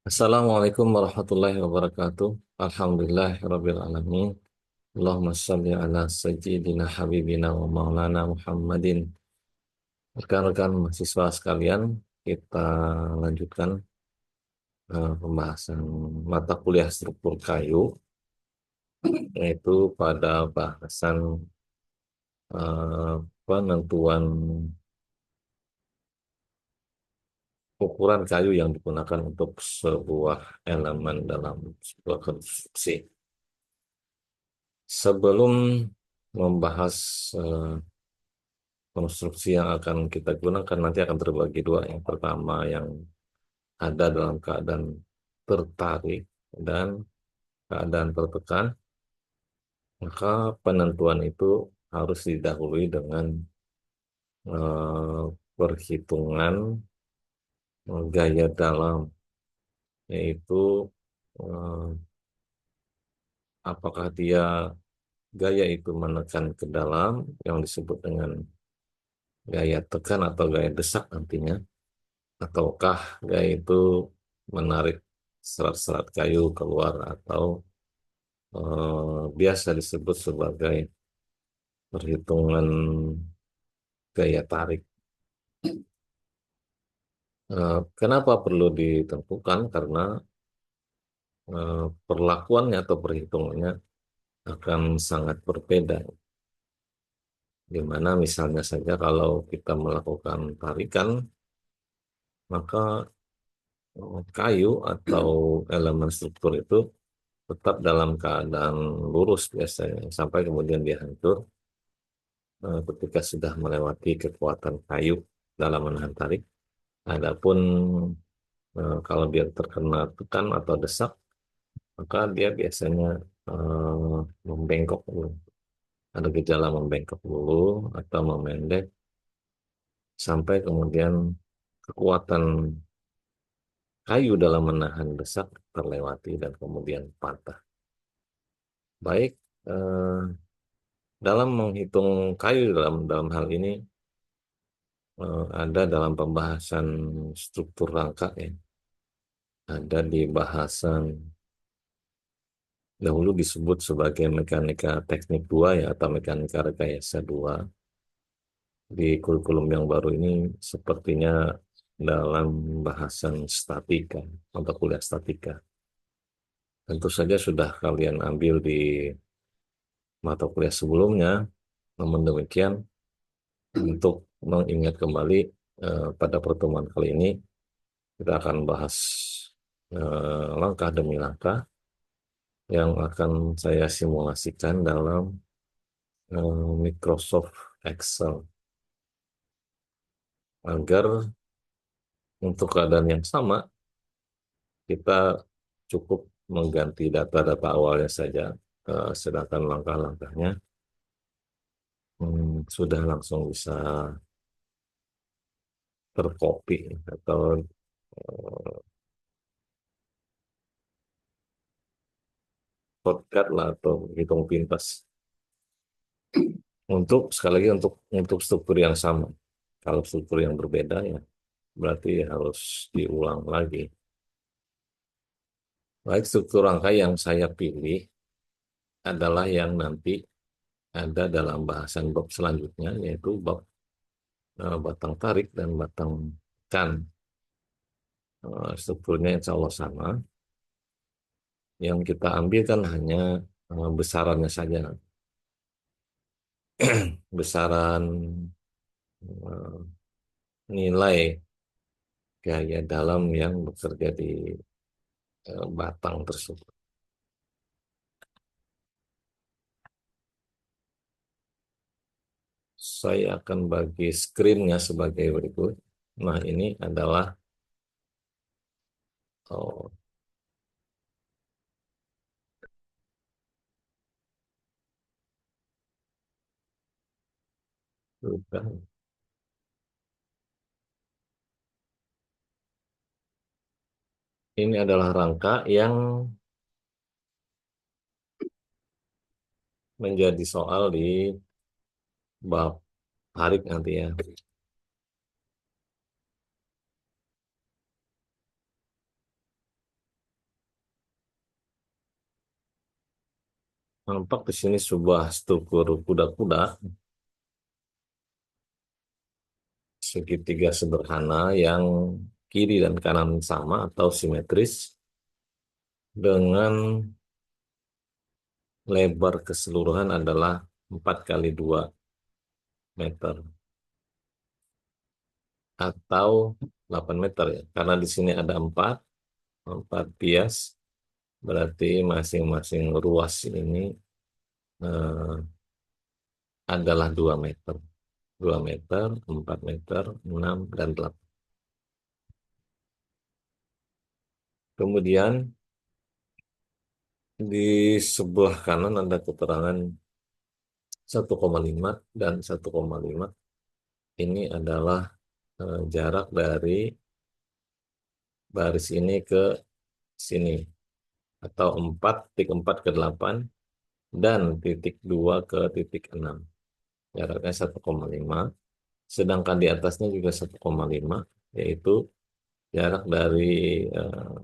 Assalamualaikum warahmatullahi wabarakatuh. Alhamdulillahirabbil alamin. Allahumma shalli ala sayyidina habibina wa maulana Muhammadin. Rekan-rekan mahasiswa sekalian, kita lanjutkan pembahasan mata kuliah struktur kayu, yaitu pada bahasan penentuan ukuran kayu yang digunakan untuk sebuah elemen dalam sebuah konstruksi. Sebelum membahas eh, konstruksi yang akan kita gunakan nanti akan terbagi dua. Yang pertama yang ada dalam keadaan tertarik dan keadaan tertekan, maka penentuan itu harus didahului dengan perhitungan gaya dalam, yaitu eh, apakah dia gaya itu menekan ke dalam yang disebut dengan gaya tekan atau gaya desak nantinya, ataukah gaya itu menarik serat-serat kayu keluar atau biasa disebut sebagai perhitungan gaya tarik. Kenapa perlu ditentukan? Karena perlakuannya atau perhitungannya akan sangat berbeda. Di mana misalnya saja kalau kita melakukan tarikan, maka kayu atau elemen struktur itu tetap dalam keadaan lurus biasanya, sampai kemudian dia hancur ketika sudah melewati kekuatan kayu dalam menahan tarik. Adapun kalau dia terkena tekan atau desak, maka dia biasanya membengkok dulu. Ada gejala membengkok dulu atau memendek sampai kemudian kekuatan kayu dalam menahan desak terlewati dan kemudian patah. Baik, dalam menghitung kayu dalam dalam hal ini ada dalam pembahasan struktur rangka ya. Ada di bahasan dahulu disebut sebagai mekanika teknik 2 ya atau mekanika rekayasa 2. Di kurikulum yang baru ini sepertinya dalam bahasan statika, mata kuliah statika. Tentu saja sudah kalian ambil di mata kuliah sebelumnya, namun demikian untuk mengingat kembali pada pertemuan kali ini kita akan bahas langkah demi langkah yang akan saya simulasikan dalam Microsoft Excel agar untuk keadaan yang sama kita cukup mengganti data-data awalnya saja, sedangkan langkah-langkahnya sudah langsung bisa tercopy atau eh, shortcut lah atau hitung pintas untuk sekali lagi untuk struktur yang sama. Kalau struktur yang berbeda ya berarti harus diulang lagi. Baik, struktur rangka yang saya pilih adalah yang nanti ada dalam bahasan bab selanjutnya, yaitu bab batang tarik dan batang kan. Strukturnya insya Allah sama. Yang kita ambil kan hanya besarannya saja. Besaran eh, nilai gaya dalam yang bekerja di batang tersebut. Saya akan bagi screen-nya sebagai berikut. Nah, ini adalah oh, bukan. Ini adalah rangka yang menjadi soal di bab tarik nanti ya. Nampak di sini sebuah struktur kuda-kuda segitiga sederhana yang kiri dan kanan sama atau simetris dengan lebar keseluruhan adalah 4 kali 2 meter atau 8 meter ya. Karena di sini ada 4 bias, berarti masing-masing ruas ini eh, adalah 2 meter. 2 meter, 4 meter, 6, dan 8. Kemudian di sebelah kanan ada keterangan 1,5 dan 1,5. Ini adalah jarak dari baris ini ke sini atau 4,4 ke 8 dan titik 2 ke titik 6. Jaraknya 1,5. Sedangkan di atasnya juga 1,5, yaitu jarak dari eh,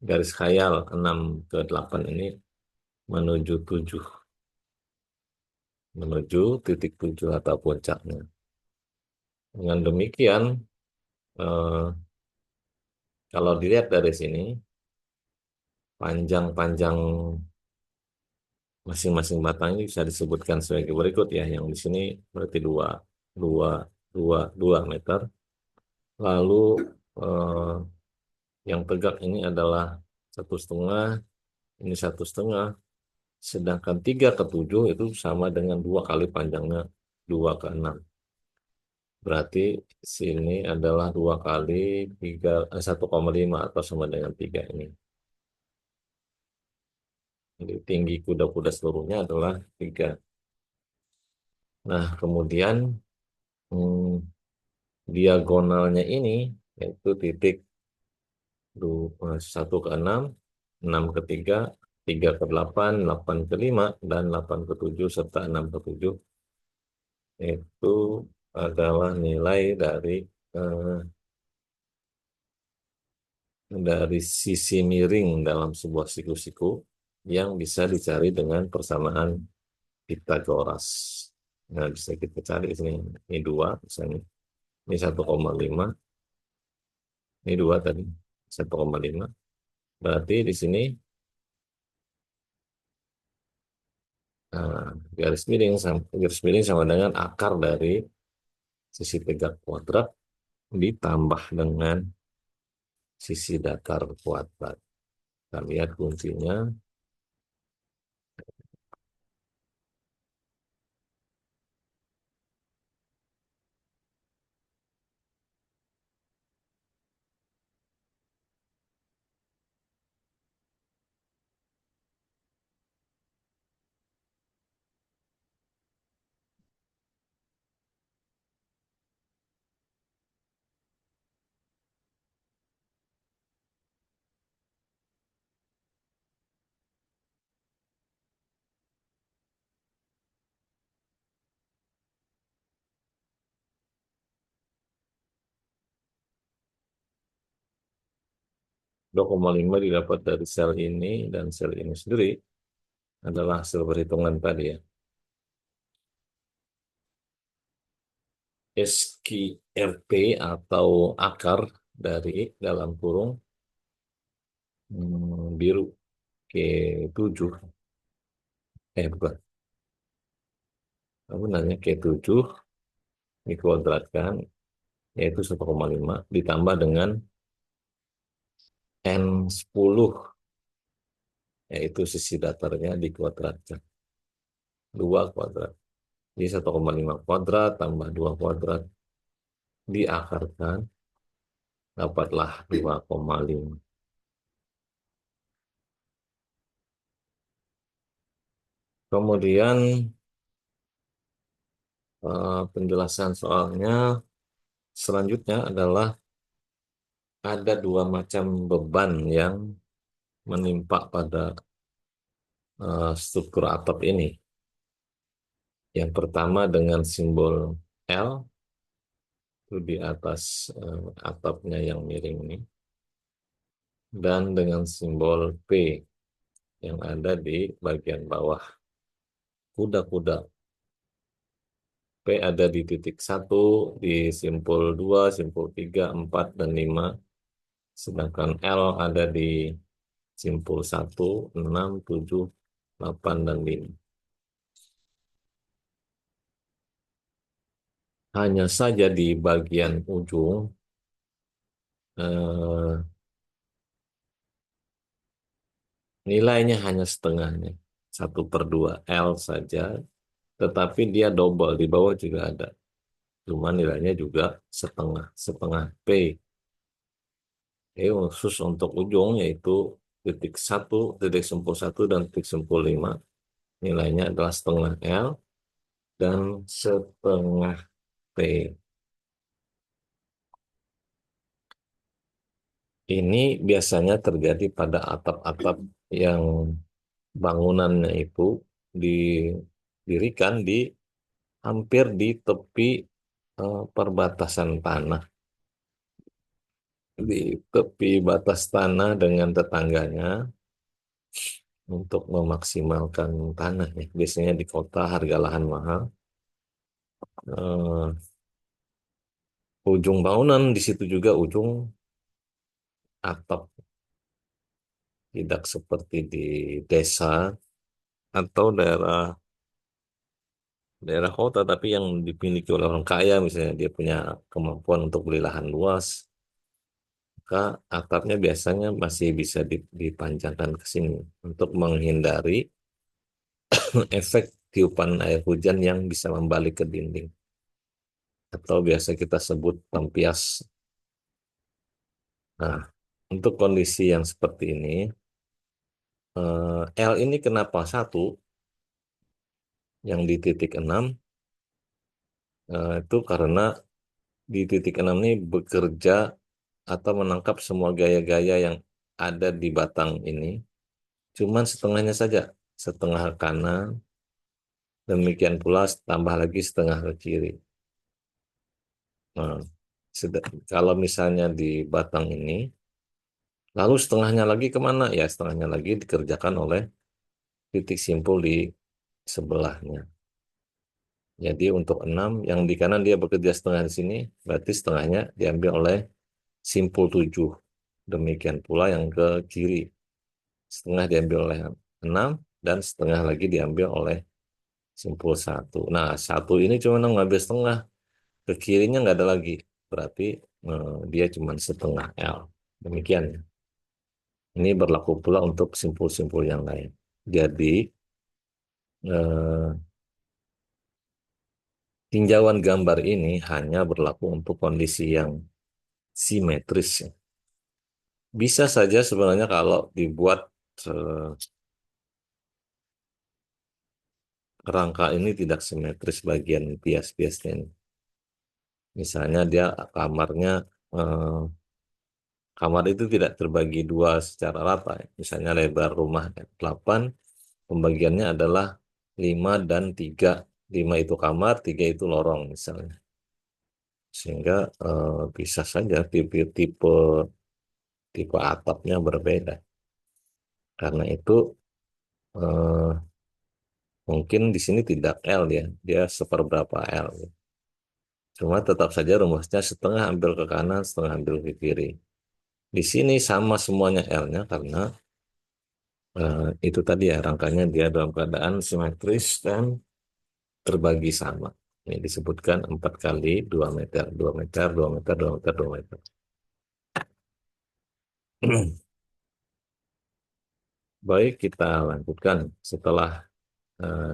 garis khayal 6 ke 8 ini menuju 7, menuju titik 7 atau puncaknya. Dengan demikian, eh, kalau dilihat dari sini, panjang-panjang masing-masing batang ini bisa disebutkan sebagai berikut ya. Yang di sini berarti 2, 2, 2, 2 meter. Lalu eh, yang tegak ini adalah 1,5, ini 1,5. Sedangkan 3 ke 7 itu sama dengan 2 kali panjangnya 2 ke 6. Berarti sini adalah 2 kali 3, 1,5 atau sama dengan 3 ini. Jadi tinggi kuda-kuda seluruhnya adalah 3. Nah, kemudian hmm, diagonalnya ini yaitu titik 1 ke 6, 6 ke 3, 3 ke 8, 8 ke 5, dan 8 ke 7 serta 6 ke 7 itu adalah nilai eh, dari sisi miring dalam sebuah siku-siku yang bisa dicari dengan persamaan Pitagoras. Nah, bisa kita cari di sini. Ini 2, misalnya. Ini 1,5, ini 2 tadi. 1,5. Berarti di sini nah, garis miring sama dengan akar dari sisi tegak kuadrat ditambah dengan sisi datar kuadrat. Kita lihat kuncinya. 2,5 didapat dari sel ini dan sel ini sendiri adalah hasil perhitungan tadi ya. SQRT atau akar dari dalam kurung biru K7, bukan, aku nanya K7 dikuadratkan, yaitu 1,5 ditambah dengan N10, yaitu sisi datarnya dikuadratkan, 2 kuadrat. Jadi 1,5 kuadrat tambah 2 kuadrat diakarkan, dapatlah 2,5. Kemudian penjelasan soalnya selanjutnya adalah ada 2 macam beban yang menimpa pada struktur atap ini. Yang pertama dengan simbol L itu di atas atapnya yang miring ini, dan dengan simbol P yang ada di bagian bawah kuda-kuda. P ada di titik satu, di simpul 2, simpul 3, 4, dan 5. Sedangkan L ada di simpul 1, 6, 7, 8, dan 5. Hanya saja di bagian ujung, eh, nilainya hanya setengahnya. 1/2 L saja, tetapi dia double, di bawah juga ada. Cuma nilainya juga setengah, setengah P. Ini khusus untuk ujung, yaitu titik satu, titik simpul 1, dan titik simpul 5. Nilainya adalah setengah L dan setengah P. Ini biasanya terjadi pada atap-atap yang bangunannya itu didirikan di hampir di tepi perbatasan tanah, di tepi batas tanah dengan tetangganya untuk memaksimalkan tanahnya. Biasanya di kota harga lahan mahal. Eh, Ujung bangunan di situ juga ujung atap, tidak seperti di desa atau daerah daerah kota, tapi yang dimiliki oleh orang kaya, misalnya dia punya kemampuan untuk beli lahan luas, maka atapnya biasanya masih bisa dipanjangkan ke sini untuk menghindari efek tiupan air hujan yang bisa membalik ke dinding, atau biasa kita sebut lampias. Nah, untuk kondisi yang seperti ini, L ini kenapa satu, yang di titik 6, itu karena di titik 6 ini bekerja atau menangkap semua gaya-gaya yang ada di batang ini, cuman setengahnya saja, setengah ke kanan, demikian pula tambah lagi setengah ke kiri. Nah, kalau misalnya di batang ini, lalu setengahnya lagi kemana? Ya, setengahnya lagi dikerjakan oleh titik simpul di sebelahnya. Jadi untuk 6, yang di kanan dia bekerja setengah di sini, berarti setengahnya diambil oleh simpul 7. Demikian pula yang ke kiri, setengah diambil oleh 6, dan setengah lagi diambil oleh simpul 1. Nah, 1 ini cuma mengambil setengah, ke kirinya nggak ada lagi. Berarti dia cuma setengah L. Demikian. Ini berlaku pula untuk simpul-simpul yang lain. Jadi, eh, tinjauan gambar ini hanya berlaku untuk kondisi yang simetris, ya. Bisa saja sebenarnya kalau dibuat eh, rangka ini tidak simetris bagian bias-biasnya ini. Misalnya dia kamarnya, eh, kamar itu tidak terbagi dua secara rata, ya. Misalnya lebar rumah 8, pembagiannya adalah 5 dan 3. 5 itu kamar, 3 itu lorong misalnya. Sehingga bisa saja tipe-tipe tipe atapnya berbeda. Karena itu eh, mungkin di sini tidak L ya, dia seperberapa L. Cuma tetap saja rumusnya setengah ambil ke kanan, setengah ambil ke kiri. Di sini sama semuanya L-nya karena itu tadi ya, rangkanya dia dalam keadaan simetris dan terbagi sama. Ini disebutkan 4 kali 2 meter, 2 meter, 2 meter, 2 meter, 2 meter. Baik, kita lanjutkan. Setelah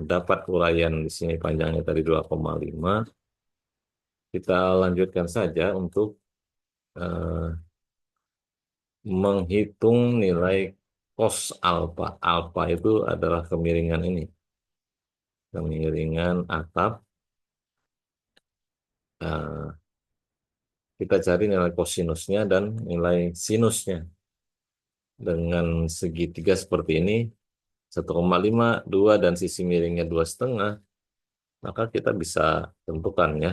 dapat uraian di sini panjangnya tadi 2,5, kita lanjutkan saja untuk eh, menghitung nilai cos alfa. Alfa itu adalah kemiringan ini, kemiringan atap. Eh, kita cari nilai kosinusnya dan nilai sinusnya. Dengan segitiga seperti ini, 1,5, 2, dan sisi miringnya 2,5, maka kita bisa tentukan ya,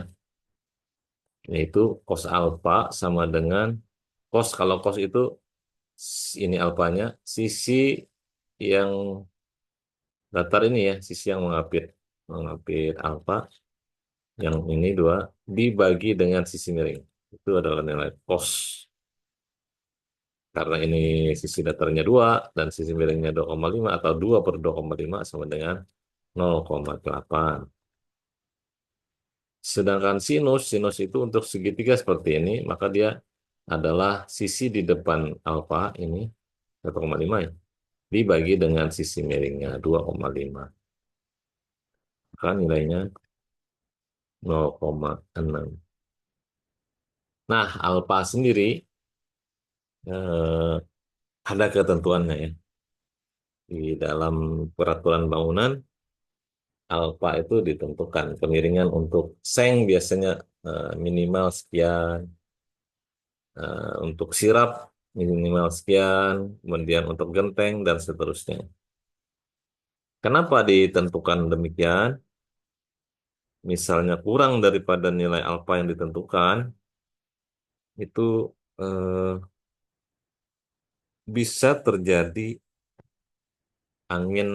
yaitu cos alfa sama dengan cos, kalau cos itu ini alfanya, sisi yang datar ini ya, sisi yang mengapit mengapit alfa, yang ini dua dibagi dengan sisi miring. Itu adalah nilai cos. Karena ini sisi datarnya 2 dan sisi miringnya 2,5 atau 2 per 2,5 sama dengan 0,8. Sedangkan sinus, sinus itu untuk segitiga seperti ini, maka dia adalah sisi di depan alfa ini 1,5 ya, dibagi dengan sisi miringnya 2,5. Maka nilainya 0,6. Nah, alfa sendiri eh, ada ketentuannya ya. Di dalam peraturan bangunan, alfa itu ditentukan. Kemiringan untuk seng biasanya minimal sekian, untuk sirap minimal sekian, kemudian untuk genteng dan seterusnya. Kenapa ditentukan demikian? Misalnya kurang daripada nilai alfa yang ditentukan, itu eh, bisa terjadi angin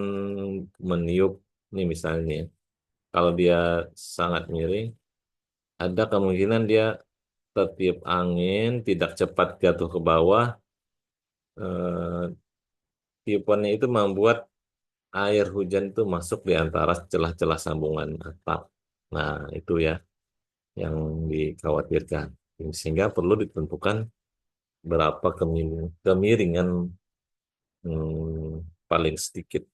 meniup. Nih misalnya, ya. Kalau dia sangat miring, ada kemungkinan dia tertiup angin, tidak cepat jatuh ke bawah. Eh, Tiupannya itu membuat air hujan itu masuk di antara celah-celah sambungan atap. Nah, itu ya yang dikhawatirkan. Sehingga perlu ditentukan berapa kemiringan paling sedikit.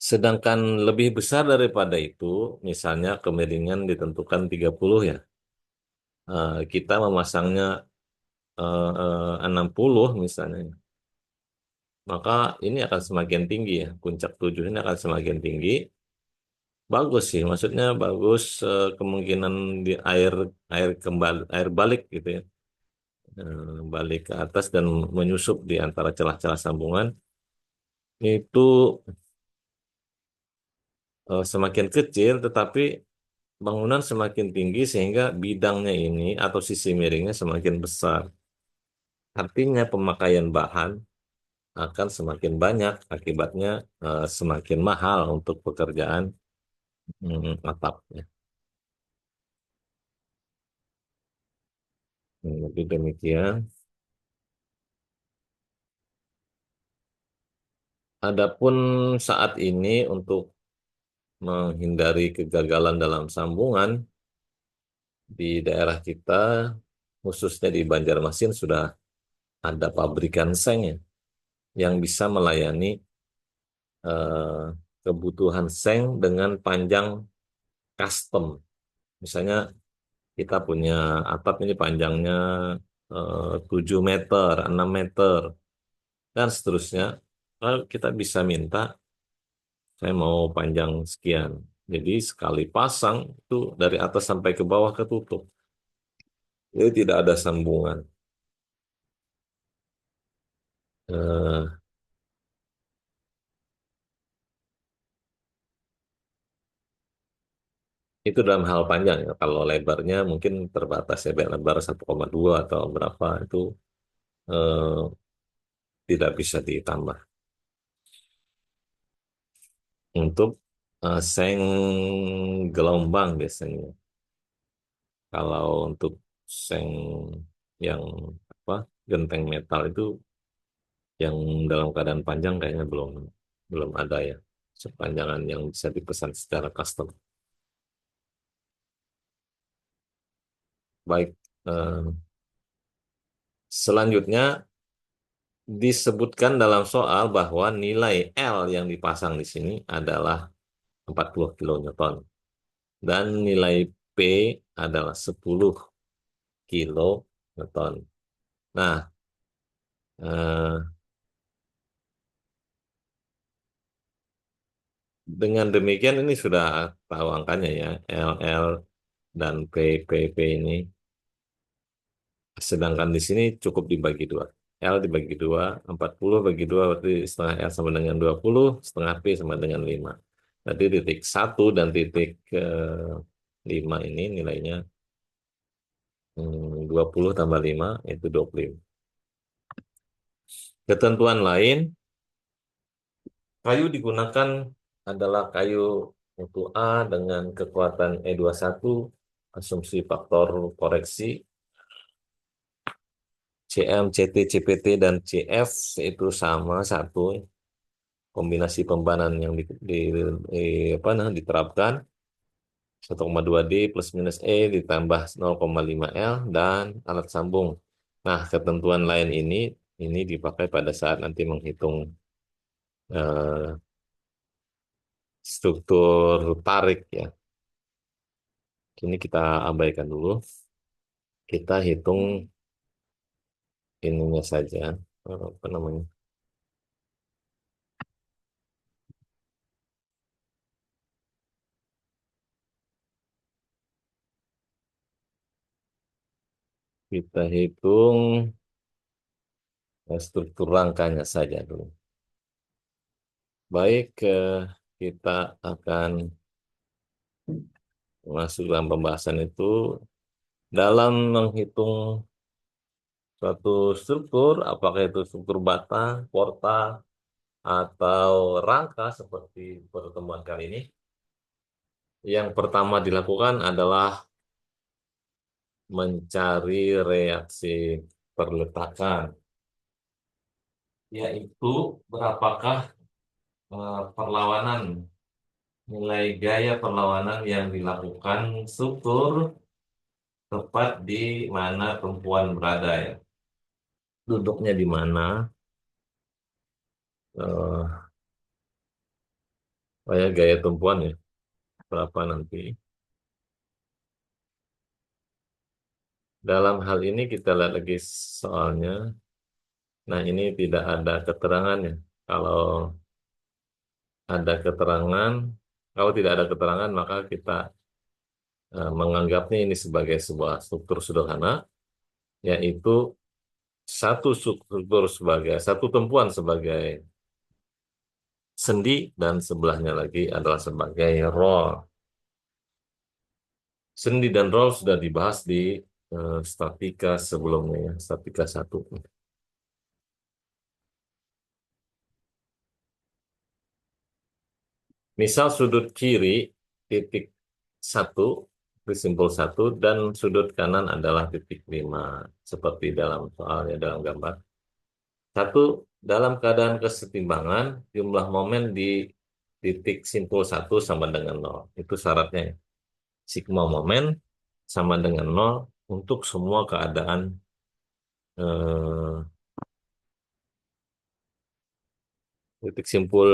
Sedangkan lebih besar daripada itu, misalnya kemiringan ditentukan 30 ya. Kita memasangnya 60 misalnya. Maka ini akan semakin tinggi ya. Puncak 7 ini akan semakin tinggi. Bagus sih, maksudnya bagus, kemungkinan di air air kembali air balik gitu ya. Balik ke atas dan menyusup di antara celah-celah sambungan itu semakin kecil, tetapi bangunan semakin tinggi sehingga bidangnya ini atau sisi miringnya semakin besar. Artinya pemakaian bahan akan semakin banyak, akibatnya semakin mahal untuk pekerjaan atap. Ya. Jadi demikian. Adapun saat ini untuk menghindari kegagalan dalam sambungan di daerah kita, khususnya di Banjarmasin sudah ada pabrikan seng ya, yang bisa melayani eh, kebutuhan seng dengan panjang custom. Misalnya kita punya atap ini panjangnya 7 meter, 6 meter, dan seterusnya. Lalu kita bisa minta, saya mau panjang sekian. Jadi sekali pasang itu dari atas sampai ke bawah ketutup. Jadi tidak ada sambungan. Eh, itu dalam hal panjang ya. Kalau lebarnya mungkin terbatas ya, lebar 1,2 atau berapa itu eh, tidak bisa ditambah. Untuk seng gelombang biasanya. Kalau untuk seng yang apa genteng metal itu yang dalam keadaan panjang kayaknya belum belum ada ya sepanjangan yang bisa dipesan secara custom. Baik, eh, selanjutnya disebutkan dalam soal bahwa nilai L yang dipasang di sini adalah 40 kilonewton dan nilai P adalah 10 kilonewton. Nah, eh, dengan demikian ini sudah tahu angkanya ya, L dan P ini. Sedangkan di sini cukup dibagi dua. L dibagi dua, 40 bagi dua berarti setengah L sama dengan 20, setengah P sama dengan 5. Berarti titik 1 dan titik 5 ini nilainya 20 tambah 5 itu 25. Ketentuan lain, Kayu digunakan adalah kayu mutu A dengan kekuatan E21, asumsi faktor koreksi CM, CT, CPT, dan CF itu sama satu kombinasi pembanan yang apa, nah, diterapkan 1,2D plus minus E ditambah 0,5 L dan alat sambung. Nah, ketentuan lain ini dipakai pada saat nanti menghitung eh, struktur tarik ya. Ini kita abaikan dulu. Kita hitung ininya saja, apa namanya? Kita hitung struktur rangkanya saja dulu. Baik, kita akan masuk dalam pembahasan itu dalam menghitung suatu struktur, apakah itu struktur bata, portal, atau rangka seperti pertemuan kali ini. Yang pertama dilakukan adalah mencari reaksi perletakan, yaitu berapakah perlawanan, nilai gaya perlawanan yang dilakukan struktur tepat di mana perempuan berada ya. Duduknya di mana, ya gaya tumpuan ya, berapa nanti. Dalam hal ini kita lihat lagi soalnya. Nah, ini tidak ada keterangannya. Kalau ada keterangan, kalau tidak ada keterangan, maka kita menganggapnya ini sebagai sebuah struktur sederhana, yaitu satu struktur sebagai satu tumpuan sebagai sendi dan sebelahnya lagi adalah sebagai roll. Sendi dan roll sudah dibahas di statika sebelumnya ya, statika satu. Misal sudut kiri titik satu, simpul satu, dan sudut kanan adalah titik lima, seperti dalam soalnya dalam gambar. Satu, dalam keadaan kesetimbangan, jumlah momen di titik simpul satu sama dengan nol. Itu syaratnya. Sigma momen sama dengan nol untuk semua keadaan titik simpul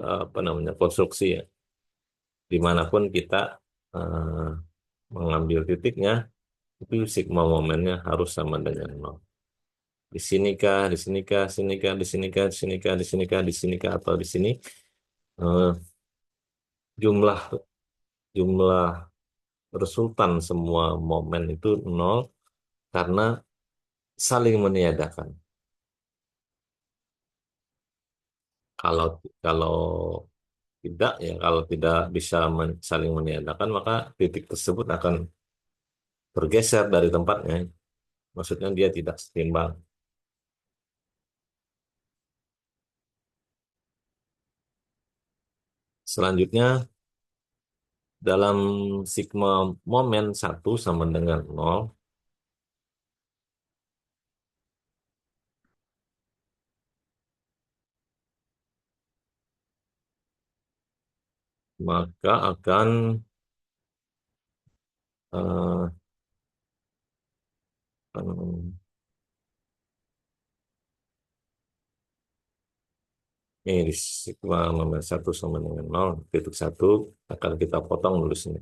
apa namanya konstruksi ya. Dimanapun kita eh, mengambil titiknya, itu sigma momennya harus sama dengan nol. Di sini kah, di sini kah, sini kah, di sini kah, di sini kah, di sini kah, di sini kah, atau di sini eh, jumlah jumlah resultan semua momen itu nol karena saling meniadakan. Kalau kalau tidak ya, kalau tidak bisa saling meniadakan, maka titik tersebut akan bergeser dari tempatnya. Maksudnya dia tidak setimbang. Selanjutnya, dalam sigma momen satu sama dengan nol, maka akan eh, apa namanya, ini di sigma momen satu sama dengan nol, titik satu akan kita potong dulu sini.